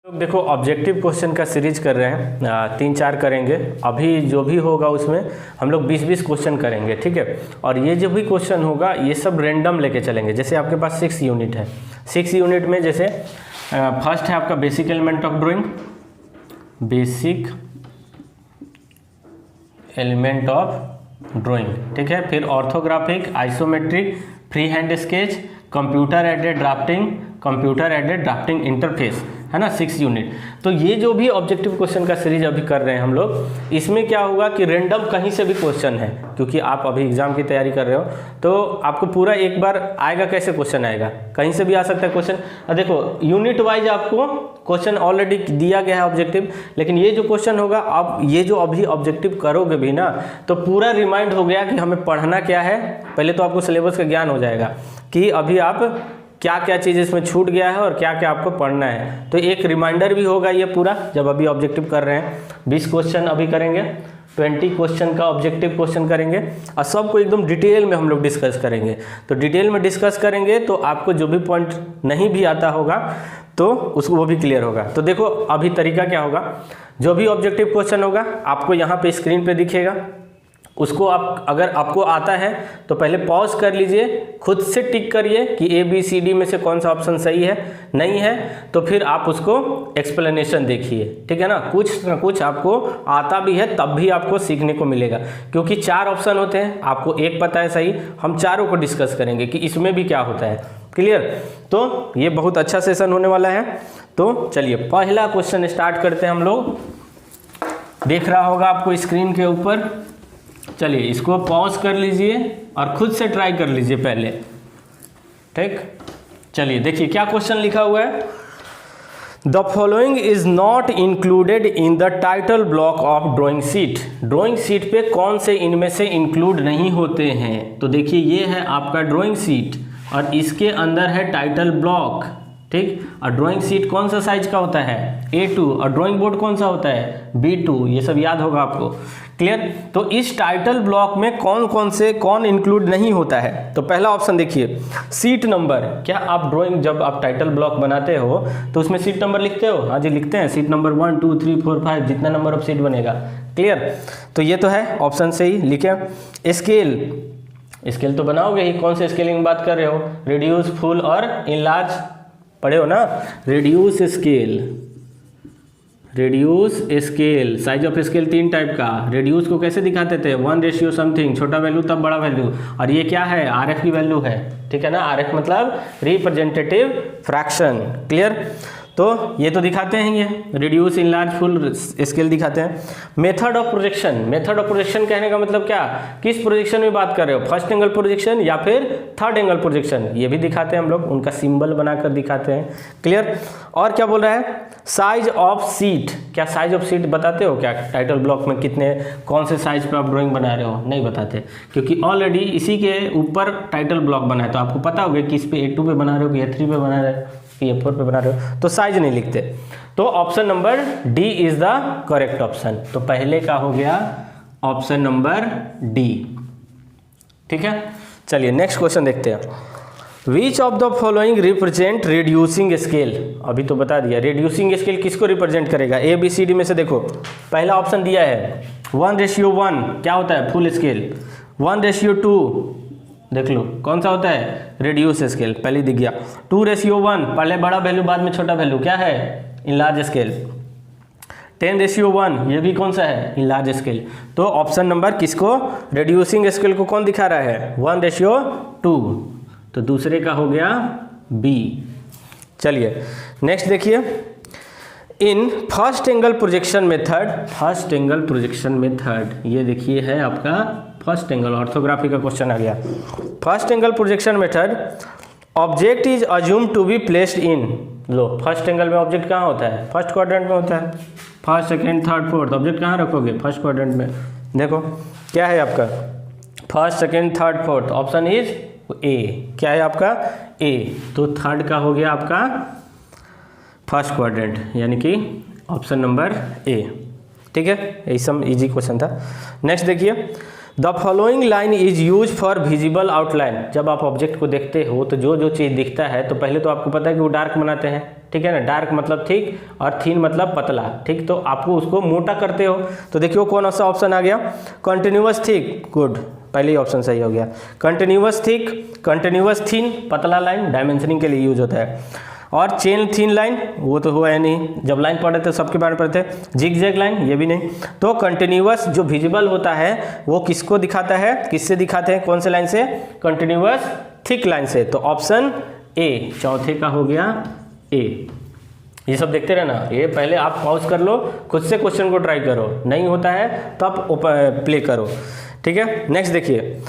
देखो objective question का series कर रहे हैं, 3-4 करेंगे। अभी जो भी होगा उसमें हम लोग 20-20 क्वेश्चन करेंगे, ठीक है। और ये जो भी क्वेश्चन होगा ये सब रैंडम लेके चलेंगे। जैसे आपके पास 6 यूनिट है, 6 यूनिट में जैसे फर्स्ट है आपका basic element of drawing, basic element of drawing, ठीक है। फिर orthographic, isometric, free hand sketch, computer aided drafting, computer aided drafting interface, है ना, 6 यूनिट। तो ये जो भी ऑब्जेक्टिव क्वेश्चन का सीरीज अभी कर रहे हैं हम लोग, इसमें क्या होगा कि रैंडम कहीं से भी क्वेश्चन है, क्योंकि आप अभी एग्जाम की तैयारी कर रहे हो तो आपको पूरा एक बार आएगा। कैसे क्वेश्चन आएगा, कहीं से भी आ सकता है क्वेश्चन। देखो यूनिट वाइज आपको क्वेश्चन ऑलरेडी दिया गया है ऑब्जेक्टिव, लेकिन ये जो क्वेश्चन होगा आप ये जो अभी ऑब्जेक्टिव करोगे भी ना, तो पूरा रिमाइंड हो गया कि हमें पढ़ना क्या है। पहले तो आपको सिलेबस का ज्ञान हो जाएगा कि अभी आप क्या क्या चीज़ इसमें छूट गया है और क्या क्या आपको पढ़ना है। तो एक रिमाइंडर भी होगा ये पूरा, जब अभी ऑब्जेक्टिव कर रहे हैं। 20 क्वेश्चन अभी करेंगे, 20 क्वेश्चन का ऑब्जेक्टिव क्वेश्चन करेंगे और सबको एकदम डिटेल में हम लोग डिस्कस करेंगे। तो डिटेल में डिस्कस करेंगे तो आपको जो भी पॉइंट नहीं भी आता होगा तो उसको वो भी क्लियर होगा। तो देखो अभी तरीका क्या होगा, जो भी ऑब्जेक्टिव क्वेश्चन होगा आपको यहाँ पे स्क्रीन पे दिखेगा, उसको आप अगर आपको आता है तो पहले पॉज कर लीजिए, खुद से टिक करिए कि ABCD में से कौन सा ऑप्शन सही है, नहीं है तो फिर आप उसको एक्सप्लेनेशन देखिए, ठीक है ना। कुछ ना कुछ आपको आता भी है तब भी आपको सीखने को मिलेगा, क्योंकि 4 ऑप्शन होते हैं, आपको एक पता है सही, हम चारों को डिस्कस करेंगे कि इसमें भी क्या होता है, क्लियर। तो ये बहुत अच्छा सेशन होने वाला है। तो चलिए पहला क्वेश्चन स्टार्ट करते हैं हम लोग। देख रहा होगा आपको स्क्रीन के ऊपर, चलिए इसको पॉज कर लीजिए और खुद से ट्राई कर लीजिए पहले, ठीक। चलिए देखिए क्या क्वेश्चन लिखा हुआ है। The following is not included in the title block of drawing sheet. Drawing sheet पे कौन से इनमें से इंक्लूड नहीं होते हैं। तो देखिए ये है आपका ड्राइंग शीट और इसके अंदर है टाइटल ब्लॉक, ठीक। और ड्राइंग शीट कौन सा साइज का होता है, A2, और ड्राइंग बोर्ड कौन सा होता है, B2। ये सब याद होगा आपको, क्लियर। तो इस टाइटल ब्लॉक में कौन इंक्लूड नहीं होता है। तो पहला ऑप्शन देखिए, सीट नंबर। क्या आप ड्राइंग जब आप टाइटल ब्लॉक बनाते हो तो उसमें सीट नंबर लिखते हो? हाँ जी लिखते हैं, सीट नंबर 1 2 3 4 5, जितना नंबर ऑफ सीट बनेगा, क्लियर। तो ये तो है ऑप्शन से ही लिखे। स्केल तो बनाओगे ही, कौन से स्केलिंग की बात कर रहे हो, रिड्यूस, फुल और इनलार्ज पढ़े हो ना। Reduce scale, size of scale 3 type का। रिड्यूस को कैसे दिखाते थे, 1 समथिंग, छोटा वैल्यू तब बड़ा वैल्यू। और ये क्या है, RF की वैल्यू है, ठीक है ना। RF मतलब रिप्रेजेंटेटिव फ्रैक्शन, क्लियर। तो ये तो दिखाते हैं, ये रिड्यूस, इनलार्ज, फुल स्केल दिखाते हैं। मेथड ऑफ प्रोजेक्शन कहने का मतलब क्या, किस प्रोजेक्शन में बात कर रहे हो, फर्स्ट एंगल प्रोजेक्शन या फिर थर्ड एंगल प्रोजेक्शन, ये भी दिखाते हैं हम लोग, उनका सिंबल बनाकर दिखाते हैं, क्लियर। और क्या बोल रहा है, साइज ऑफ सीट। क्या साइज ऑफ सीट बताते हो क्या, टाइटल ब्लॉक में कितने कौन से साइज पे आप ड्राइंग बना रहे हो, नहीं बताते, क्योंकि ऑलरेडी इसी के ऊपर टाइटल ब्लॉक बना है। तो आपको पता होगा कि इस पे A2 पे बना रहे हो कि A3 पे बना रहे हो कि A4 पे बना रहे हो, तो साइज नहीं लिखते। तो option number D is the correct option. तो पहले का हो गया ऑप्शन नंबर D, ठीक है। चलिए नेक्स्ट क्वेश्चन देखते हैं। Which of the following represent reducing scale. अभी तो बता दिया, रिड्यूसिंग स्केल किसको रिप्रेजेंट करेगा, ABCD में से देखो पहला ऑप्शन दिया है 1:1, क्या होता है, फुल स्केल। 1:2 देख लो कौन सा होता है, रिड्यूस स्केल, पहले दिख गया। 2:1, पहले बड़ा वैल्यू बाद में छोटा वैल्यू, क्या है, इनलार्ज स्केल। 10:1, ये भी कौन सा है, इनलार्ज स्केल। तो ऑप्शन नंबर किसको, रिड्यूसिंग स्केल को कौन दिखा रहा है, 1:2। तो दूसरे का हो गया B। चलिए नेक्स्ट देखिए, in first angle projection method, ये देखिए है आपका फर्स्ट एंगल, ऑर्थोग्राफी का क्वेश्चन आ गया। First angle projection method, object is assume to be placed in. लो फर्स्ट एंगल में ऑब्जेक्ट कहाँ होता है, फर्स्ट क्वाड्रेंट में होता है। First, second, third, fourth, object कहाँ रखोगे, फर्स्ट क्वाड्रेंट में। देखो क्या है आपका, first, second, third, fourth, option is A। क्या है आपका A। तो थर्ड का हो गया आपका फर्स्ट क्वाड्रेंट, यानी कि ऑप्शन नंबर A, ठीक है। यही सब इजी क्वेश्चन था। नेक्स्ट देखिए, the following line is use for visible outline. जब आप ऑब्जेक्ट को देखते हो तो जो जो चीज़ दिखता है तो पहले तो आपको पता है कि वो डार्क बनाते हैं, ठीक है ना, डार्क मतलब थिक और थिन मतलब पतला, ठीक, तो आपको उसको मोटा करते हो तो देखियो कौन सा ऑप्शन आ गया, कंटिन्यूअस थिक, गुड, पहले ही ऑप्शन सही हो गया। कंटिन्यूअस थिक, कंटिन्यूअस थिन, पतला लाइन डायमेंशनिंग के लिए यूज होता है, और चेन थिन लाइन वो तो हुआ है नहीं, जब लाइन पढ़े थे सबके बारे में पढ़े थे। जिग जैग लाइन ये भी नहीं। तो कंटिन्यूअस जो विजिबल होता है वो किसको दिखाता है, किससे दिखाते हैं, कौन से लाइन से, कंटिन्यूअस थिक लाइन से। तो ऑप्शन ए चौथे का हो गया ए। ये सब देखते रहना, ये पहले आप पॉज कर लो, खुद से क्वेश्चन को ट्राई करो, नहीं होता है तो आप प्ले करो, ठीक है। नेक्स्ट देखिए,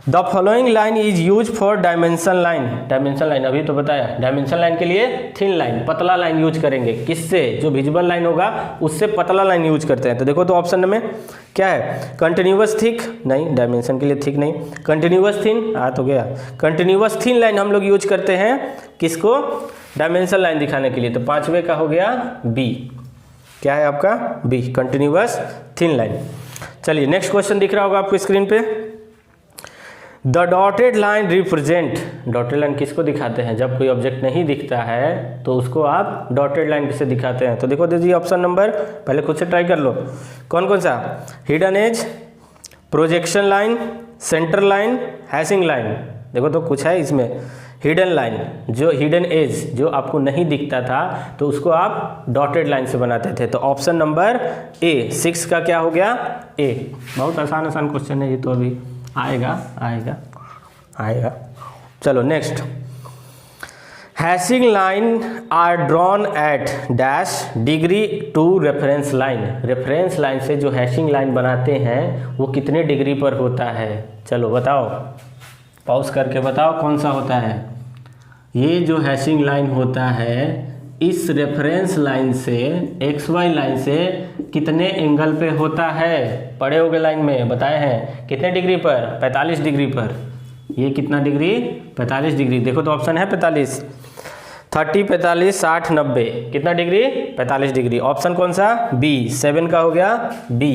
the following line is use for dimension line. Dimension line अभी तो बताया, डायमेंशन लाइन के लिए थिन लाइन, पतला लाइन यूज करेंगे, किससे, जो विजिबल लाइन होगा उससे पतला लाइन यूज करते हैं। तो देखो तो ऑप्शन में क्या है, कंटिन्यूअस थिक, नहीं, डायमेंशन के लिए थिक नहीं, कंटिन्यूअस थिन आ तो गया, कंटिन्यूअस थिन लाइन हम लोग यूज करते हैं किसको, डायमेंशन लाइन दिखाने के लिए। तो पांचवे का हो गया बी, क्या है आपका बी, कंटिन्यूअस थिन लाइन। चलिए नेक्स्ट क्वेश्चन दिख रहा होगा आपको स्क्रीन पे, the dotted line represent. Dotted line किसको दिखाते हैं, जब कोई ऑब्जेक्ट नहीं दिखता है तो उसको आप डॉटेड लाइन किससे दिखाते हैं। तो देखो दीजिए ऑप्शन नंबर, पहले खुद से ट्राई कर लो, कौन कौन सा, hidden as, projection line, centre line, hashing line. देखो तो कुछ है इसमें, हिडन लाइन, जो हिडन एज जो आपको नहीं दिखता था तो उसको आप डॉटेड लाइन से बनाते थे। तो ऑप्शन नंबर ए 6 का क्या हो गया, ए। बहुत आसान आसान क्वेश्चन है ये तो, अभी आएगा आएगा आएगा। चलो next, hashing line are drawn at dash degree to reference line. Reference line से जो हैशिंग लाइन बनाते हैं वो कितने डिग्री पर होता है, चलो बताओ, पॉज करके बताओ कौन सा होता है। ये जो हैशिंग लाइन होता है इस रेफरेंस लाइन से, एक्स वाई लाइन से कितने एंगल पे होता है, पढ़े होगे लाइन में बताए हैं, कितने डिग्री पर, 45 डिग्री पर। ये कितना डिग्री, 45 डिग्री। देखो तो ऑप्शन है 45, 30, 45, 60, 90, कितना डिग्री, 45 डिग्री। ऑप्शन कौन सा, बी, 7 का हो गया बी,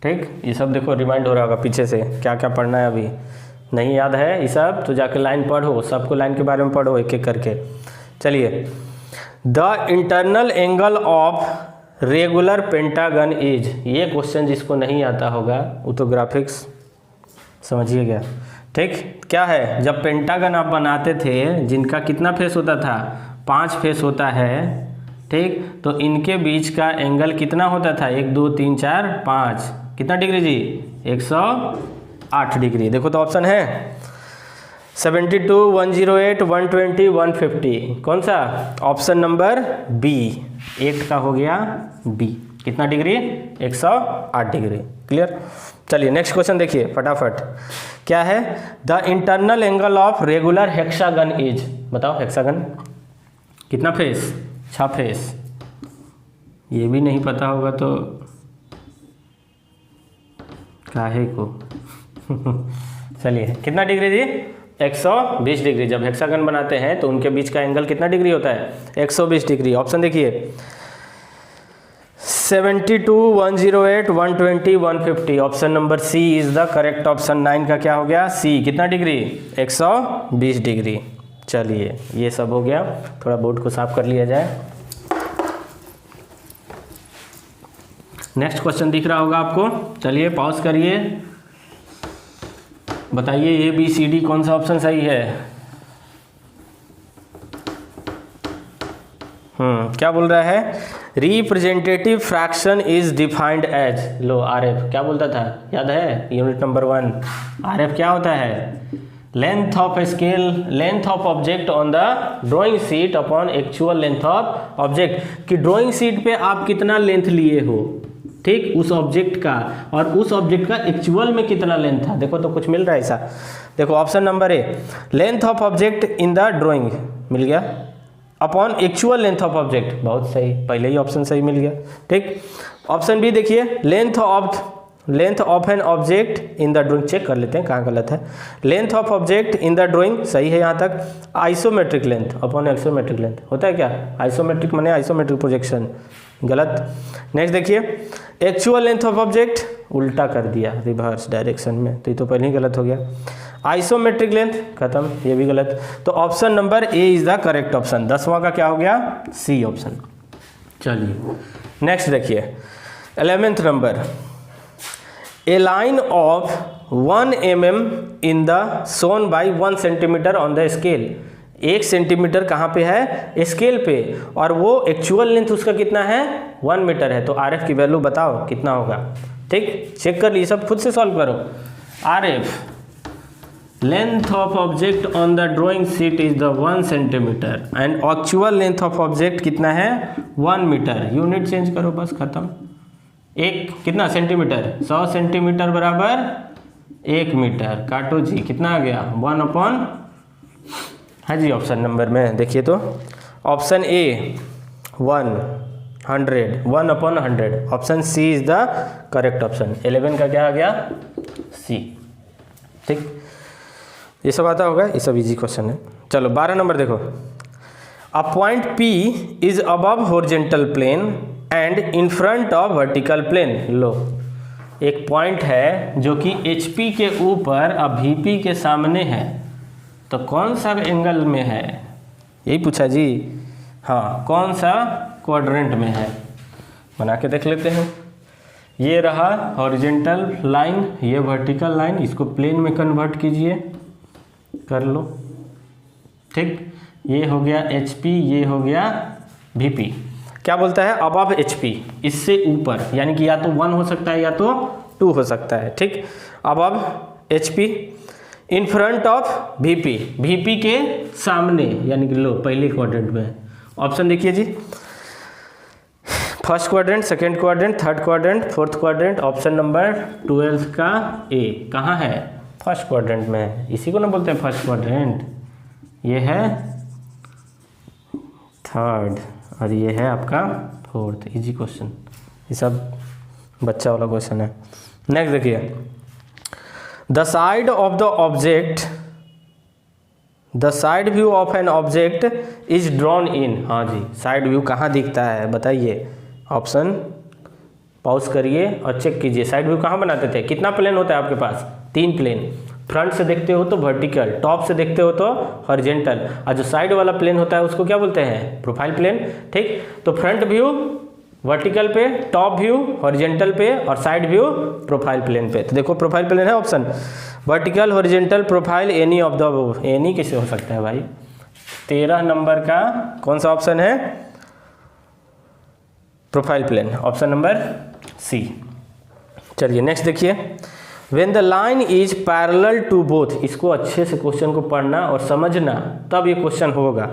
ठीक। ये सब देखो रिमाइंड हो रहा होगा पीछे से, क्या क्या पढ़ना है, अभी नहीं याद है ये सब तो जाके लाइन पढ़ो, सबको लाइन के बारे में पढ़ो एक एक करके। चलिए, the internal angle of regular pentagon is. ये क्वेश्चन जिसको नहीं आता होगा वो तो ग्राफिक्स समझिएगा, ठीक। क्या है, जब पेंटागन आप बनाते थे जिनका कितना फेस होता था, 5 फेस होता है, ठीक, तो इनके बीच का एंगल कितना होता था, 1 2 3 4 5, कितना डिग्री जी, 108 डिग्री। देखो तो ऑप्शन है 72, 108, 120, 150, कौन सा, ऑप्शन नंबर बी, 8 का हो गया बी। कितना डिग्री, 108 डिग्री। क्लियर। चलिए नेक्स्ट क्वेश्चन देखिए फटाफट, क्या है, the internal angle of regular hexagon is. बताओ हेक्सागन कितना फेस, 6 फेस। ये भी नहीं पता होगा तो काहे को चलिए, कितना डिग्री जी, 120 डिग्री। जब हेक्सागन बनाते हैं तो उनके बीच का एंगल कितना डिग्री होता है, 120 डिग्री। ऑप्शन देखिए 72, 108, 120, 150। Option number C is the correct option. 9 का क्या हो गया, सी, कितना डिग्री, 120 डिग्री। चलिए ये सब हो गया, थोड़ा बोर्ड को साफ कर लिया जाए। नेक्स्ट क्वेश्चन दिख रहा होगा आपको, चलिए पॉज करिए, बताइए ए बी सी डी कौन सा ऑप्शन सही है। क्या बोल रहा है, representative fraction is defined as. लो आरएफ क्या बोलता था, याद है, यूनिट नंबर 1। आरएफ क्या होता है, length of scale, length of object on the drawing sheet upon actual length of object. कि ड्राइंग शीट पे आप कितना लेंथ लिए हो, ठीक, उस ऑब्जेक्ट का, और उस ऑब्जेक्ट का एक्चुअल में कितना लेंथ था। देखो तो कुछ मिल रहा है ऐसा, देखो option number A, length of object in the drawing, मिल गया, upon actual length of object, बहुत सही, पहले ही ऑप्शन सही मिल गया, ठीक। ऑप्शन बी देखिए, length of length of an object in the drawing, check कर लेते हैं कहाँ गलत है। Length of object in the drawing सही है यहाँ तक। Isometric length upon isometric length होता है क्या, आइसोमेट्रिक माने आइसोमेट्रिक प्रोजेक्शन, गलत। नेक्स्ट देखिए, एक्चुअल लेंथ ऑफ ऑब्जेक्ट, उल्टा कर दिया रिवर्स डायरेक्शन में, तो ये तो पहले ही गलत हो गया। आइसोमेट्रिक लेंथ खत्म, ये भी गलत। तो option number A is the correct option. 10वां का क्या हो गया, सी ऑप्शन। चलिए नेक्स्ट देखिए 11th number, A line of 1 mm in the shown by 1 centimetre on the scale. 1 centimetre कहाँ पे है, स्केल पे, और वो एक्चुअल लेंथ उसका कितना है 1 मीटर है। तो आर एफ की वैल्यू बताओ कितना होगा। ठीक, चेक कर ली, सब खुद से सॉल्व करो। R F length of object on the drawing sheet is the 1 centimetre and actual length of object कितना है 1 मीटर। यूनिट चेंज करो बस, खत्म। एक कितना सेंटीमीटर, 100 सेंटीमीटर बराबर 1 मीटर, काटो जी, कितना आ गया 1 अपॉन, हाँ जी ऑप्शन नंबर में देखिए तो option A 100, 1 upon 100, option C is the correct option. 11 का क्या आ गया, सी। ठीक, ये सब आता होगा, ये सब इजी क्वेश्चन है। चलो 12 नंबर देखो, a point P is above horizontal plane and in front of vertical plane. लो, एक पॉइंट है जो कि HP के ऊपर अब VP के सामने है, तो कौन सा एंगल में है, यही पूछा जी। हाँ, कौन सा क्वाड्रेंट में है, बना के देख लेते हैं। ये रहा हॉरिजॉन्टल लाइन, ये वर्टिकल लाइन, इसको प्लेन में कन्वर्ट कीजिए, कर लो। ठीक, ये हो गया HP, ये हो गया VP। क्या बोलता है, अबव HP, इससे ऊपर, यानी कि या तो 1 हो सकता है या तो 2 हो सकता है। ठीक, above HP in front of VP, VP के सामने, यानी कि लो पहले क्वाड्रेंट में। ऑप्शन देखिए जी, first quadrant, second quadrant, third quadrant, fourth quadrant. Option number 12 का ए कहाँ है, फर्स्ट क्वाड्रेंट में है। इसी को ना बोलते हैं फर्स्ट क्वाड्रेंट। ये है थर्ड और ये है आपका फोर्थ। इजी क्वेश्चन, ये सब बच्चा वाला क्वेश्चन है। नेक्स्ट देखिए, the side of the object, the side view of an object is drawn in. हाँ जी, साइड व्यू कहाँ दिखता है बताइए। ऑप्शन पॉज करिए और चेक कीजिए, साइड व्यू कहाँ बनाते थे। कितना प्लेन होता है आपके पास, 3 प्लेन। फ्रंट से देखते हो तो वर्टिकल, टॉप से देखते हो तो हॉरिजॉन्टल, और जो साइड वाला प्लेन होता है उसको क्या बोलते हैं, प्रोफाइल प्लेन। ठीक, तो फ्रंट व्यू वर्टिकल पे, टॉप व्यू हॉरिजॉन्टल पे, और साइड व्यू प्रोफाइल प्लेन पे। तो देखो प्रोफाइल प्लेन है option, vertical, horizontal, profile, any of the. Any कैसे हो सकता है भाई। 13 नंबर का कौन सा ऑप्शन है, profile plane, option number C. चलिए नेक्स्ट देखिए, When the line is parallel to both, इसको अच्छे से क्वेश्चन को पढ़ना और समझना, तब ये क्वेश्चन होगा।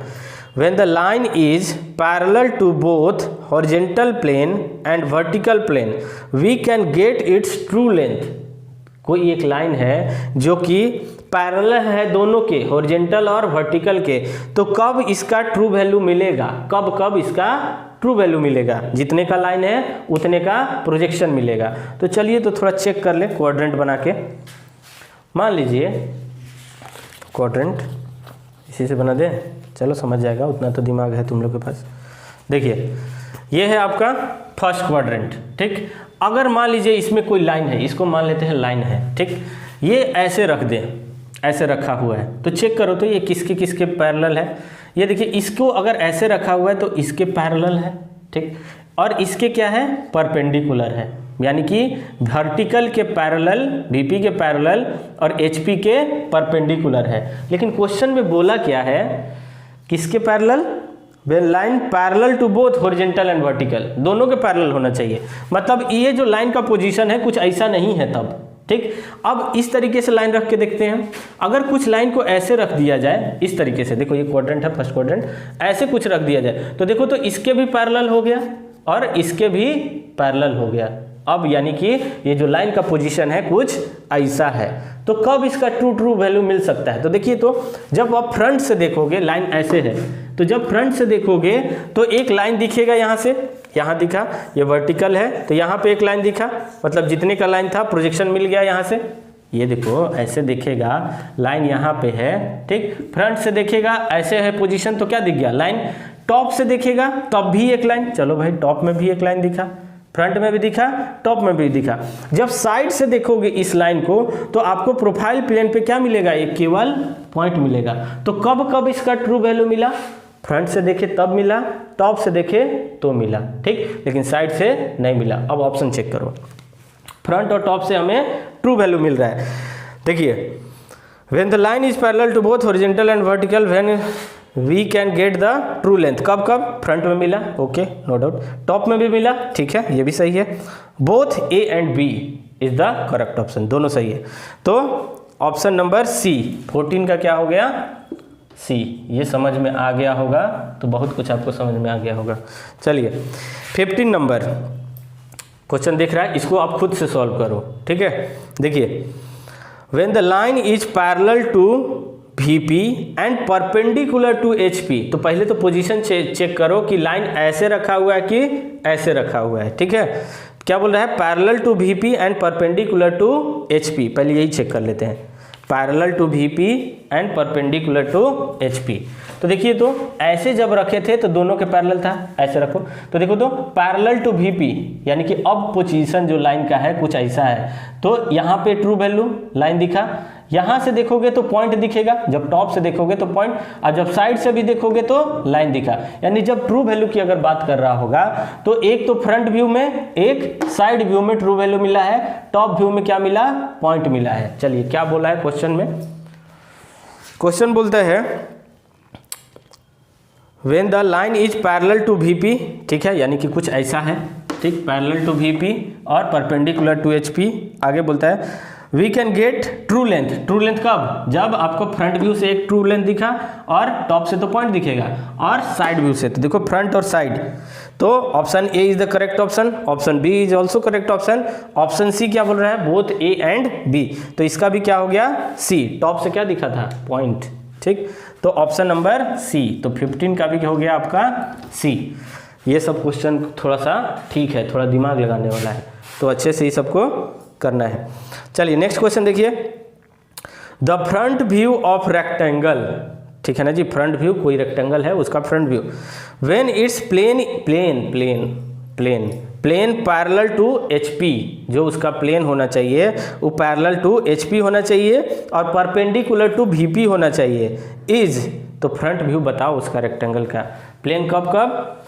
When the line is parallel to both horizontal plane and vertical plane, we can get its true length। कोई एक लाइन है जो कि पैरेलल है दोनों के, हॉरिजॉन्टल और वर्टिकल के, तो कब इसका ट्रू वैल्यू मिलेगा, कब इसका ट्रू वैल्यू मिलेगा। जितने का लाइन है उतने का प्रोजेक्शन मिलेगा। तो चलिए तो थोड़ा चेक कर ले क्वाड्रेंट बना के। मान लीजिए क्वाड्रेंट इसी से बना दे, चलो समझ जाएगा, उतना तो दिमाग है तुम लोग के पास। देखिए ये है आपका फर्स्ट क्वाड्रेंट। ठीक, अगर मान लीजिए इसमें कोई लाइन है, इसको मान लेते हैं लाइन है। ठीक, ये ऐसे रख दें, ऐसे रखा हुआ है, तो चेक करो तो ये किसके किसके पैरेलल है। ये देखिए, इसको अगर ऐसे रखा हुआ है तो इसके पैरेलल है। ठीक, और इसके क्या है, परपेंडिकुलर है, यानी कि वर्टिकल के पैरेलल, VP के पैरेलल और HP के परपेंडिकुलर है। लेकिन क्वेश्चन में बोला क्या है, किसके parallel, line parallel to both horizontal and vertical, दोनों के पैरेलल होना चाहिए। मतलब ये जो लाइन का पोजीशन है कुछ ऐसा नहीं है तब। ठीक, अब इस तरीके से लाइन रख के देखते हैं। अगर कुछ लाइन को ऐसे रख दिया जाए, इस तरीके से, देखो ये क्वाड्रेंट है फर्स्ट क्वाड्रेंट, ऐसे कुछ रख दिया जाए तो देखो तो इसके भी पैरेलल हो गया और इसके भी पैरेलल हो गया। अब यानी कि ये जो लाइन का पोजीशन है कुछ ऐसा है, तो कब इसका ट्रू वैल्यू मिल सकता है। तो देखिए, तो जब आप फ्रंट से देखोगे लाइन ऐसे है, तो जब फ्रंट से देखोगे तो एक लाइन दिखेगा यहाँ से, यहाँ दिखा, ये वर्टिकल है तो यहाँ पे एक लाइन दिखा, मतलब जितने का लाइन था प्रोजेक्शन मिल गया यहाँ से। ये देखो ऐसे देखेगा लाइन यहाँ पे है, ठीक। फ्रंट से देखेगा ऐसे है पोजीशन तो क्या दिख गया लाइन। टॉप से देखेगा तब भी एक लाइन, चलो भाई टॉप में भी एक लाइन दिखा, फ्रंट में भी दिखा, टॉप में भी दिखा। जब साइड से देखोगे इस लाइन को तो आपको प्रोफाइल प्लेन पे क्या मिलेगा, एक केवल पॉइंट मिलेगा। तो कब कब इसका ट्रू वैल्यू मिला, फ्रंट से देखे तब मिला, टॉप से देखे तो मिला, ठीक, लेकिन साइड से नहीं मिला। अब ऑप्शन चेक करो, फ्रंट और टॉप से हमें ट्रू वैल्यू मिल रहा है। देखिए when the line is parallel to both horizontal and vertical when we can get the true length. कब कब, फ्रंट में मिला, ओके नो डाउट, टॉप में भी मिला, ठीक है ये भी सही है। Both A and B is the correct option, दोनों सही है। तो ऑप्शन नंबर सी 14 का क्या हो गया, सी। ये समझ में आ गया होगा तो बहुत कुछ आपको समझ में आ गया होगा। चलिए 15 नंबर क्वेश्चन दिख रहा है, इसको आप खुद से सॉल्व करो, ठीक है। देखिए when the line is parallel to VP and perpendicular to HP, तो पहले तो पोजीशन चेक करो कि लाइन ऐसे रखा हुआ है कि ऐसे रखा हुआ है, ठीक है। क्या बोल रहा है, parallel to VP and perpendicular to HP, पहले यही चेक कर लेते हैं, parallel to VP and perpendicular to HP। तो देखिए तो ऐसे जब रखे थे तो दोनों के पैरेलल था, ऐसे रखो तो देखो तो पैरेलल टू VP यानी कि अब पोजीशन जो लाइन का है कुछ ऐसा है, तो यहाँ पे ट्रू वैल्यू लाइन दिखा, यहाँ से देखोगे तो पॉइंट दिखेगा, जब टॉप से देखोगे तो पॉइंट, और जब साइड से भी देखोगे तो लाइन दिखा। यानी जब ट्रू वैल्यू की अगर बात कर रहा होगा तो एक तो फ्रंट व्यू में, एक साइड व्यू में ट्रू वैल्यू मिला है, टॉप व्यू में क्या मिला, पॉइंट मिला है। चलिए क्या बोला है क्वेश्चन में, क्वेश्चन बोलता है when the line is parallel to VP, ठीक है, यानी कि कुछ ऐसा है, ठीक, पैरेलल टू VP और परपेंडिकुलर टू HP। आगे बोलता है we can get true length. True length कब, जब आपको फ्रंट व्यू से एक ट्रू लेंथ दिखा और टॉप से तो पॉइंट दिखेगा, और साइड व्यू से तो देखो फ्रंट और साइड। तो option A is the correct option, option B is also correct option, option C क्या बोल रहा है, बोथ ए एंड बी। तो इसका भी क्या हो गया, सी, टॉप से क्या दिखा था, पॉइंट, ठीक। तो ऑप्शन नंबर सी, तो 15 का भी हो गया आपका सी। ये सब क्वेश्चन थोड़ा सा ठीक है, थोड़ा दिमाग लगाने वाला है, तो अच्छे से ही सबको करना है। चलिए नेक्स्ट क्वेश्चन देखिए, the front view of rectangle, ठीक है ना जी, फ्रंट व्यू, कोई रेक्टेंगल है उसका front view, when it's plane parallel to HP, जो उसका प्लेन होना चाहिए वो पैरेलल टू HP होना चाहिए और परपेंडिकुलर टू VP होना चाहिए, इज, तो फ्रंट व्यू बताओ उसका रेक्टेंगल का, प्लेन कब कब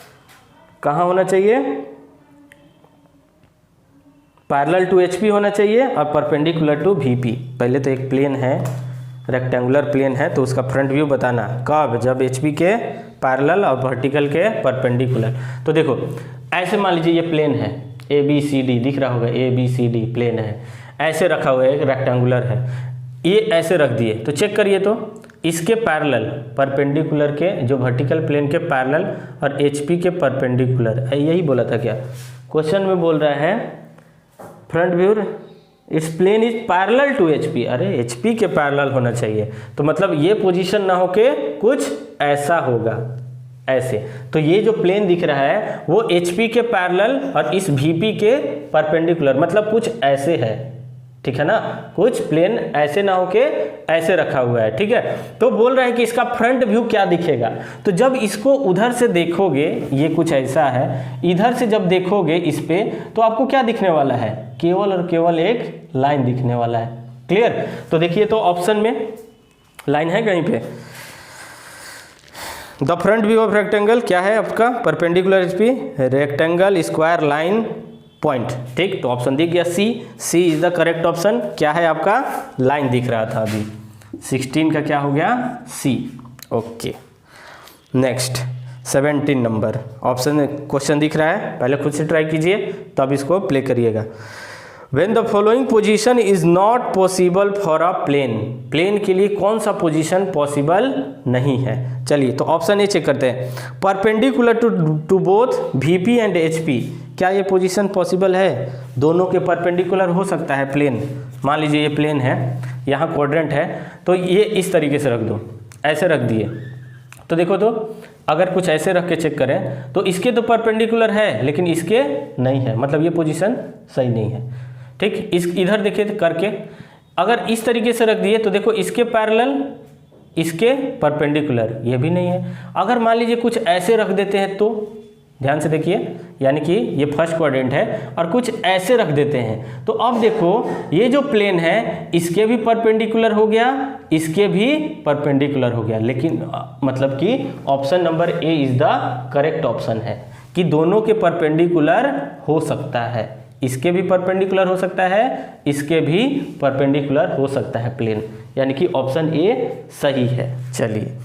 कहाँ होना चाहिए, पैरेलल टू HP होना चाहिए और परपेंडिकुलर टू VP। पहले तो एक प्लेन है, रेक्टेंगुलर प्लेन है, तो उसका फ्रंट व्यू बताना कब, जब HP के पैरेलल और वर्टिकल के परपेंडिकुलर। तो देखो ऐसे मान लीजिए ये प्लेन है, ABCD दिख रहा होगा, ABCD प्लेन है, ऐसे रखा हुआ है, एक रेक्टेंगुलर है, ये ऐसे रख दिए, तो चेक करिए तो इसके पैरेलल परपेंडिकुलर के, जो वर्टिकल प्लेन के पैरेलल और HP के परपेंडिकुलर, यही बोला था क्या क्वेश्चन में, बोल रहा है front view it's plane is parallel to HP, अरे HP के पैरेलल होना चाहिए, तो मतलब ये पोजीशन ना होके कुछ ऐसा होगा, ऐसे। तो ये जो प्लेन दिख रहा है वो HP के पैरेलल और इस VP के परपेंडिकुलर, मतलब कुछ ऐसे है, ठीक है ना, कुछ प्लेन ऐसे ना होके ऐसे रखा हुआ है, ठीक है। तो बोल रहा है कि इसका फ्रंट व्यू क्या दिखेगा, तो जब इसको उधर से देखोगे ये कुछ ऐसा है, इधर से जब देखोगे इस पे तो आपको क्या दिखने वाला है, केवल और केवल एक लाइन दिखने वाला है, क्लियर। तो देखिए तो ऑप्शन में लाइन है कहीं पे, the front view of rectangle क्या है आपका, perpendicular HP, rectangle, square, line, point, ठीक। तो ऑप्शन दिख गया सी इज द करेक्ट ऑप्शन। क्या है आपका, लाइन दिख रहा था अभी, 16 का क्या हो गया, C, okay. Next 17 number option question दिख रहा है, पहले खुद से ट्राई कीजिए तब इसको प्ले करिएगा। When the following position is not possible for a plane, plane के लिए कौन सा पोजीशन पॉसिबल नहीं है। चलिए तो ऑप्शन ए चेक करते हैं, perpendicular to both VP and HP, क्या ये पोजीशन पॉसिबल है, दोनों के परपेंडिकुलर हो सकता है प्लेन। मान लीजिए ये प्लेन है, यहाँ क्वाड्रेंट है, तो ये इस तरीके से रख दो, ऐसे रख दिए, तो देखो तो अगर कुछ ऐसे रख के चेक करें तो इसके तो परपेंडिकुलर है लेकिन इसके नहीं है, मतलब ये पोजीशन सही नहीं है। ठीक, इस इधर देखिए करके, अगर इस तरीके से रख दिए तो देखो इसके पैरेलल इसके परपेंडिकुलर, ये भी नहीं है। अगर मान लीजिए कुछ ऐसे रख देते हैं तो ध्यान से देखिए, यानी कि ये फर्स्ट क्वाड्रेंट है और कुछ ऐसे रख देते हैं तो अब देखो ये जो प्लेन है इसके भी परपेंडिकुलर हो गया, इसके भी परपेंडिकुलर हो गया, लेकिन मतलब कि option number A is the correct option है कि दोनों के परपेंडिकुलर हो सकता है, इसके भी परपेंडिकुलर हो सकता है, इसके भी परपेंडिकुलर हो सकता है प्लेन, यानी कि ऑप्शन ए सही है। चलिए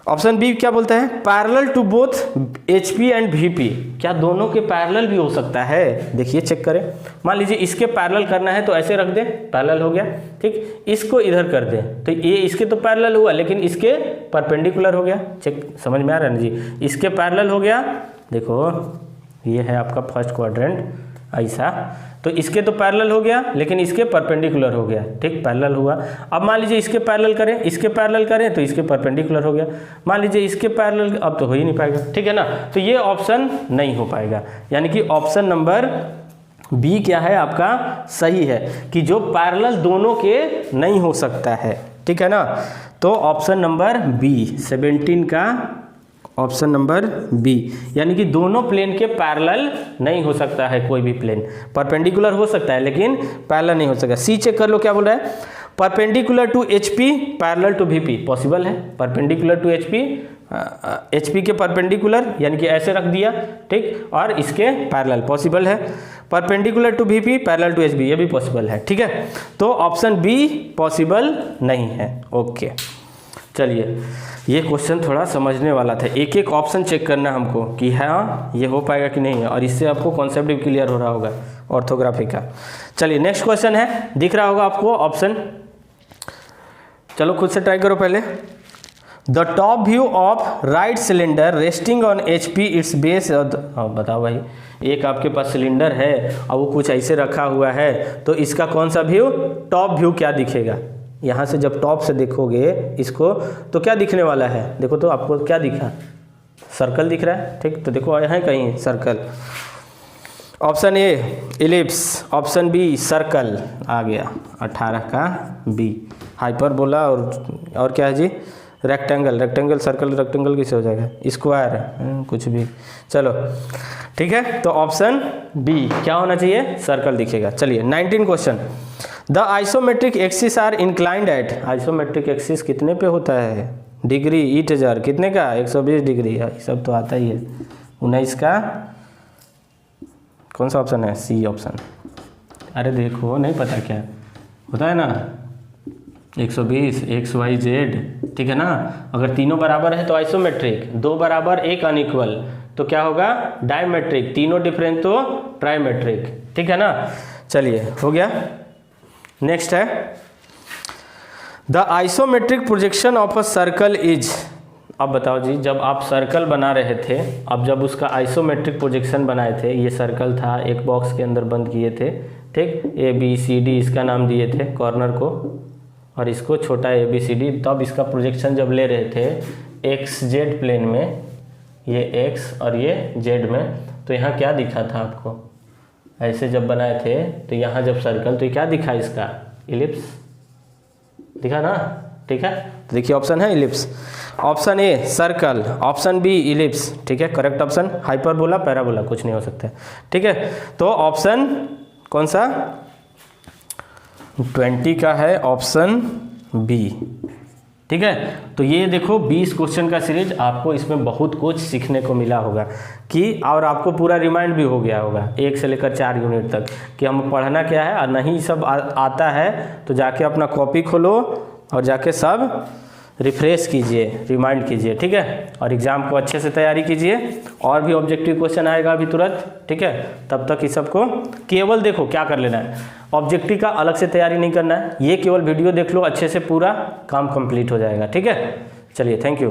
ऑप्शन बी क्या बोलता है, parallel to both HP and VP, क्या दोनों के पैरेलल भी हो सकता है? देखिए चेक करें, मान लीजिए इसके पैरेलल करना है तो ऐसे रख दें, पैरेलल हो गया। ठीक, इसको इधर कर दें तो ये इसके तो पैरेलल हुआ लेकिन इसके परपेंडिकुलर हो गया। चेक समझ में आ रहा है ना जी, इसके पैरेलल हो गया, देखो ये है आपका फर्स्ट क्वाड्रेंट ऐसा, तो इसके तो पैरेलल हो गया लेकिन इसके परपेंडिकुलर हो गया। ठीक, पैरेलल हुआ। अब मान लीजिए इसके पैरेलल करें, इसके पैरेलल करें तो इसके परपेंडिकुलर हो गया। मान लीजिए इसके पैरेलल, अब तो हो ही नहीं पाएगा, ठीक है ना, तो ये ऑप्शन नहीं हो पाएगा, यानी कि ऑप्शन नंबर बी क्या है आपका सही है कि जो पैरेलल दोनों के नहीं हो सकता है। ठीक है ना, तो ऑप्शन नंबर बी 17 का ऑप्शन नंबर बी, यानी कि दोनों प्लेन के पैरेलल नहीं हो सकता है, कोई भी प्लेन परपेंडिकुलर हो सकता है लेकिन पैरेलल नहीं हो सकता। सी चेक कर लो क्या बोल रहा है, perpendicular to HP parallel to VP, possible है, परपेंडिकुलर टू एचपी के परपेंडिकुलर यानी कि ऐसे रख दिया, ठीक, और इसके पैरेलल पॉसिबल है, perpendicular to VP parallel to HP ये भी पॉसिबल है। ठीक है, तो ऑप्शन बी पॉसिबल नहीं है। ओके, चलिए ये क्वेश्चन थोड़ा समझने वाला था, एक एक ऑप्शन चेक करना हमको कि हाँ ये हो पाएगा कि नहीं है, और इससे आपको कॉन्सेप्ट भी क्लियर हो रहा होगा ऑर्थोग्राफी का। चलिए नेक्स्ट क्वेश्चन है, दिख रहा होगा आपको ऑप्शन, चलो खुद से ट्राई करो पहले। The top view of right cylinder resting on HP it's base, बताओ भाई, एक आपके पास सिलेंडर है और वो कुछ ऐसे रखा हुआ है तो इसका कौन सा व्यू, टॉप व्यू क्या दिखेगा? यहाँ से जब टॉप से देखोगे इसको तो क्या दिखने वाला है, देखो तो आपको क्या दिखा, सर्कल दिख रहा है। ठीक, तो देखो यहाँ कहीं circle, option A ellipse, option B circle आ गया 18 का बी, हाइपरबोला और क्या है जी, रेक्टेंगल, रेक्टेंगल सर्कल, रेक्टेंगल किसे हो जाएगा, स्क्वायर, कुछ भी, चलो ठीक है, तो ऑप्शन बी क्या होना चाहिए, सर्कल दिखेगा। चलिए 19 question, the isometric axis are inclined at, isometric axis कितने पे होता है, डिग्री, ईट जार कितने का, 120 डिग्री, ये सब तो आता ही है। 19 का कौन सा ऑप्शन है, सी ऑप्शन, अरे देखो नहीं पता क्या होता है ना, 120 एक्स वाई जेड, ठीक है ना, अगर तीनों बराबर है तो आइसोमेट्रिक, दो बराबर एक अनइक्वल तो क्या होगा, डायमेट्रिक, तीनों डिफरेंट तो ट्राइमेट्रिक, ठीक है ना। चलिए हो गया, नेक्स्ट है the isometric projection of a circle is, अब बताओ जी, जब आप सर्कल बना रहे थे, अब जब उसका आइसोमेट्रिक प्रोजेक्शन बनाए थे, ये सर्कल था, एक बॉक्स के अंदर बंद किए थे, ठीक, ए बी सी डी इसका नाम दिए थे कॉर्नर को, और इसको छोटा ए बी सी डी, तब इसका प्रोजेक्शन जब ले रहे थे एक्स जेड प्लेन में, ये एक्स और ये जेड में, तो यहाँ क्या दिखा था आपको, ऐसे जब बनाए थे तो यहाँ जब सर्कल, तो ये क्या दिखा, इसका इलिप्स दिखा ना, ठीक है, तो देखिए ऑप्शन है ellipse, option A circle, option B ellipse, ठीक है, करेक्ट ऑप्शन, हाइपरबोला पैराबोला कुछ नहीं हो सकता, ठीक है, तो ऑप्शन कौन सा 20 का है ऑप्शन बी, ठीक है। तो ये देखो 20 क्वेश्चन का सीरीज, आपको इसमें बहुत कुछ सीखने को मिला होगा कि, और आपको पूरा रिमाइंड भी हो गया होगा 1 से लेकर 4 यूनिट तक कि हम पढ़ना क्या है, और नहीं सब आता है तो जाके अपना कॉपी खोलो और जाके सब रिफ्रेश कीजिए, रिमाइंड कीजिए, ठीक है, और एग्ज़ाम को अच्छे से तैयारी कीजिए। और भी ऑब्जेक्टिव क्वेश्चन आएगा अभी तुरंत, ठीक है, तब तक इस सबको केवल देखो क्या कर लेना है, ऑब्जेक्टिव का अलग से तैयारी नहीं करना है, ये केवल वीडियो देख लो अच्छे से, पूरा काम कंप्लीट हो जाएगा, ठीक है। चलिए थैंक यू।